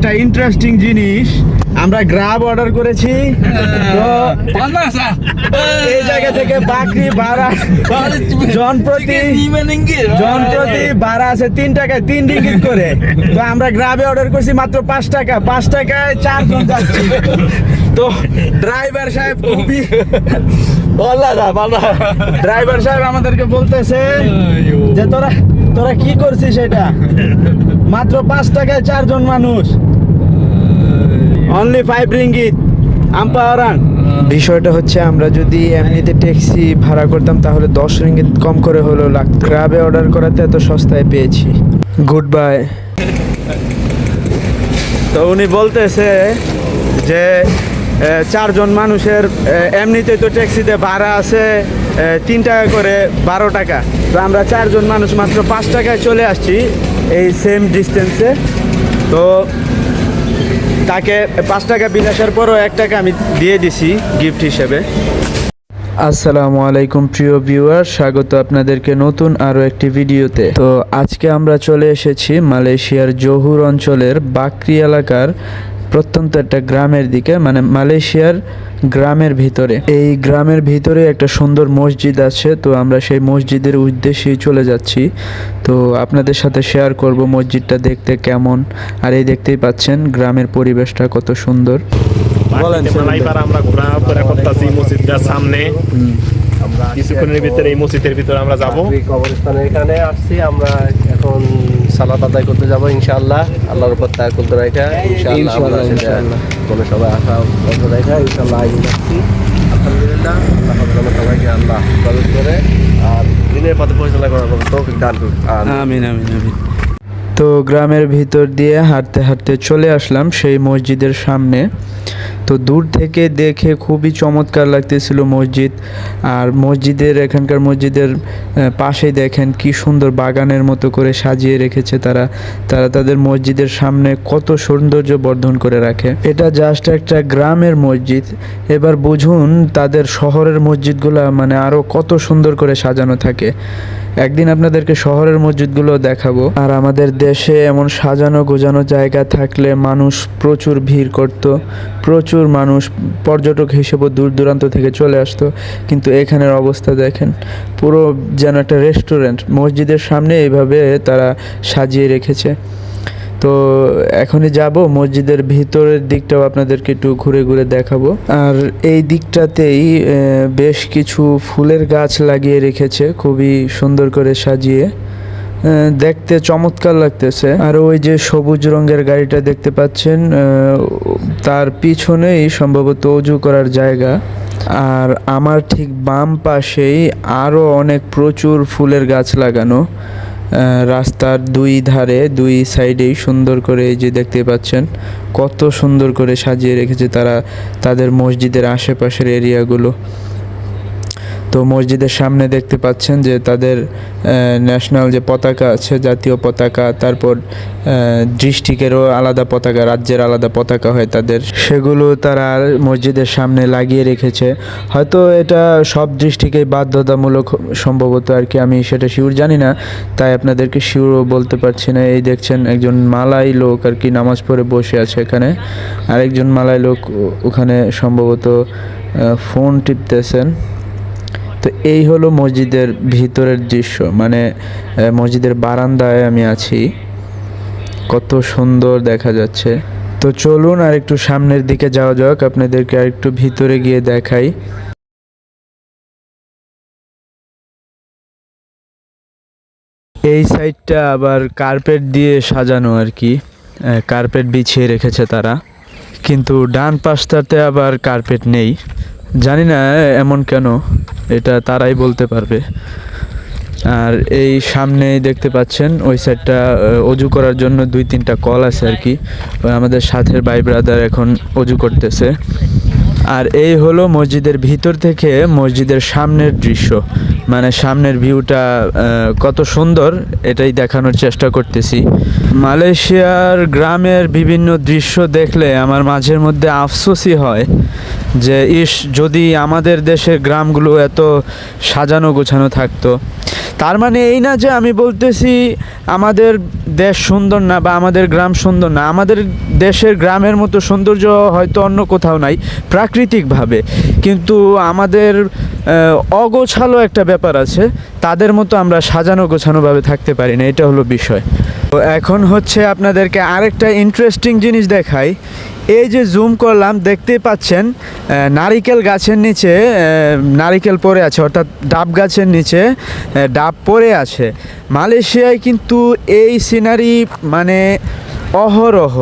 একটা ইন্টারেস্টিং জিনিস, আমরা গ্রাব অর্ডার করেছি। তো এই জায়গা থেকে বাকরি ভাড়া জনপ্রতি ভাড়া আছে 3 টাকায়, 3 রিঙ্গিত করে। তো আমরা গ্রাবে অর্ডার করছি মাত্র 5 টাকা, 5 টাকায় 4 জন যাচ্ছি। তো ড্রাইভার সাহেব খুবই ড্রাইভার সাহেব আমাদেরকে বলতেছে যে তোরা কি করছিস, এটা মাত্র 5 টাকায় 4 জন মানুষ, অনলি 5 রিঙ্গিত আম্পাওয়ারাং। বিষয়টা হচ্ছে আমরা যদি এমনিতে ট্যাক্সি ভাড়া করতাম তাহলে 10 রিঙ্গিত কম করে হলেও লাগতো, গ্রাবে অর্ডার করাতে এত সস্তায় পেয়েছি। Good bye. তো উনি বলতেছে যে 4 জন মানুষের এমনিতে তো ট্যাক্সিতে ভাড়া আছে 3 টাকা করে, 12 টাকা। তো আমরা 4 জন মানুষ মাত্র 5 টাকায় চলে আসছি এই সেম ডিস্টেন্সে। তো তাকে 5 টাকা বিল আসার পরও 1 টাকা আমি দিয়ে দিছি গিফট হিসেবে। আসসালামু আলাইকুম প্রিয় ভিউয়ার, স্বাগত আপনাদেরকে নতুন আরও একটি ভিডিওতে। তো আজকে আমরা চলে এসেছি মালয়েশিয়ার জহুর অঞ্চলের বাকরি এলাকার প্রত্যন্ত একটা গ্রামের দিকে, মানে মালয়েশিয়ার গ্রামের ভিতরে। এই গ্রামের ভিতরে একটা সুন্দর মসজিদ আছে, তো আমরা সেই মসজিদের উদ্দেশ্যেই চলে যাচ্ছি। তো আপনাদের সাথে শেয়ার করব মসজিদটা দেখতে কেমন। আর এই দেখতেই পাচ্ছেন গ্রামের পরিবেশটা কত সুন্দর। আমরা ঘোরাফেরা করতেছি মসজিদের সামনে, আমরা কিছুক্ষণের ভিতরে এই মসজিদের ভিতরে আমরা যাবো। কবরস্থানের এখানে আসছি আমরা, এখন সালাত আদায় করতে যাবো ইনশাআল্লাহ। আল্লাহর উপর তাওয়াক্কুল রাখা ইনশাআল্লাহ, কোনো সবাই আশা বন্ধ রাখা ইনশাআল্লাহ আগে যাচ্ছি। আলহামদুলিল্লাহ, আল্লাহ সবাইকে আল্লাহ ইবাদত করে আর দিনের পথে পরিচালনা করার তৌফিক দান করুন। আমিন আমিন আমিন। তো গ্রামের ভিতর দিয়ে হাঁটতে হাঁটতে চলে আসলাম সেই মসজিদের সামনে। তো দূর থেকে দেখে খুবই চমৎকার লাগতেছিল মসজিদ। আর এখানকার মসজিদের পাশেই দেখেন কি সুন্দর বাগানের মতো করে সাজিয়ে রেখেছে তারা তাদের মসজিদের সামনে কত সৌন্দর্য বর্ধন করে রাখে। এটা জাস্ট একটা গ্রামের মসজিদ, এবার বুঝুন তাদের শহরের মসজিদগুলো মানে আরও কত সুন্দর করে সাজানো থাকে। একদিন আপনাদেরকে শহরের মসজিদগুলো দেখাবো। আর আমাদের দেশে এমন সাজানো গোজানো জায়গা থাকলে মানুষ প্রচুর ভিড় করত, প্রচুর মানুষ পর্যটক হিসেবে দূর দূরান্ত থেকে চলে আসতো। কিন্তু এখানের অবস্থা দেখেন, পুরো যেন একটা রেস্টুরেন্ট মসজিদের সামনে এইভাবে তারা সাজিয়ে রেখেছে। তো এখনই যাব মসজিদের ভিতরের দিকটাও আপনাদেরকে একটু ঘুরে ঘুরে দেখাবো। আর এই দিকটাতেই বেশ কিছু ফুলের গাছ লাগিয়ে রেখেছে, খুবই সুন্দর করে সাজিয়ে, দেখতে চমৎকার লাগতেছে। আর ওই যে সবুজ রঙের গাড়িটা দেখতে পাচ্ছেন, তার পিছনেই সম্ভবত অজু করার জায়গা। আর আমার ঠিক বাম পাশেই আরও অনেক প্রচুর ফুলের গাছ লাগানো, রাস্তার দুই ধারে দুই সাইডেই সুন্দর করে, এই যে দেখতে পাচ্ছেন কত সুন্দর করে সাজিয়ে রেখেছে তারা তাদের মসজিদের আশেপাশের এরিয়াগুলো। তো মসজিদের সামনে দেখতে পাচ্ছেন যে তাদের ন্যাশনাল যে পতাকা আছে, জাতীয় পতাকা, তারপর ডিস্ট্রিক্টেরও আলাদা পতাকা, রাজ্যের আলাদা পতাকা হয় তাদের, সেগুলো তারা মসজিদের সামনে লাগিয়ে রেখেছে। হয়তো এটা সব ডিস্ট্রিক্টেই বাধ্যতামূলক সম্ভবত আর কি, আমি সেটা শিওর জানি না, তাই আপনাদেরকে শিওরও বলতে পারছি না। এই দেখছেন একজন মালাই লোক আর কি নামাজ পড়ে বসে আছে এখানে, আরেকজন মালাই লোক ওখানে সম্ভবত ফোন টিপতেছেন। তো এই হলো মসজিদের ভিতরের দৃশ্য, মানে মসজিদের বারান্দায় আমি আছি, কত সুন্দর দেখা যাচ্ছে। তো চলুন আর একটু সামনের দিকে যাওয়া যাক, আপনাদেরকে আর একটু ভিতরে গিয়ে দেখাই। এই সাইডটা আবার কার্পেট দিয়ে সাজানো আর কি, কার্পেট বিছিয়ে রেখেছে তারা, কিন্তু ডান পাশটাতে আবার কার্পেট নেই, জানি না এমন কেন, এটা তারাই বলতে পারবে। আর এই সামনেই দেখতে পাচ্ছেন ওই সাইডটা অজু করার জন্য 2-3টা কল আছে আর কি, আমাদের সাথের ভাই ব্রাদার এখন অজু করতেছে। আর এই হলো মসজিদের ভিতর থেকে মসজিদের সামনের দৃশ্য, মানে সামনের ভিউটা কত সুন্দর এটাই দেখানোর চেষ্টা করতেছি। মালয়েশিয়ার গ্রামের বিভিন্ন দৃশ্য দেখলে আমার মাঝের মধ্যে আফসোসই হয় যে ইস যদি আমাদের দেশের গ্রামগুলো এত সাজানো গোছানো থাকতো। তার মানে এই না যে আমি বলতেছি আমাদের দেশ সুন্দর না বা আমাদের গ্রাম সুন্দর না, আমাদের দেশের গ্রামের মতো সৌন্দর্য হয়তো অন্য কোথাও নাই প্রাকৃতিকভাবে, কিন্তু আমাদের অগোছালো একটা ব্যাপার আছে, তাদের মতো আমরা সাজানো গোছানোভাবে থাকতে পারি না, এটা হলো বিষয়। তো এখন হচ্ছে আপনাদেরকে আরেকটা ইন্টারেস্টিং জিনিস দেখাই। এই যে জুম করলাম, দেখতেই পাচ্ছেন নারিকেল গাছের নিচে নারিকেল পড়ে আছে, অর্থাৎ ডাব গাছের নিচে ডাব পড়ে আছে। মালয়েশিয়ায় কিন্তু এই সিনারি মানে অহরহ,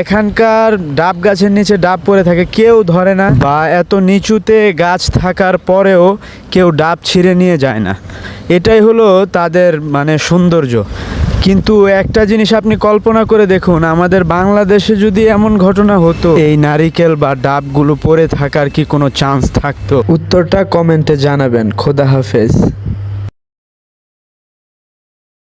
এখানকার ডাব গাছের নিচে ডাব পড়ে থাকে, কেউ ধরে না, বা এত নিচুতে গাছ থাকার পরেও কেউ ডাব ছিঁড়ে নিয়ে যায় না। এটাই হলো তাদের মানে সৌন্দর্য। কিন্তু একটা জিনিস আপনি কল্পনা করে দেখুন, আমাদের বাংলাদেশে যদি এমন ঘটনা হতো, এই নারিকেল বা ডাবগুলো পড়ে থাকার কি কোনো চান্স থাকতো? উত্তরটা কমেন্টে জানাবেন। খোদা হাফেজ।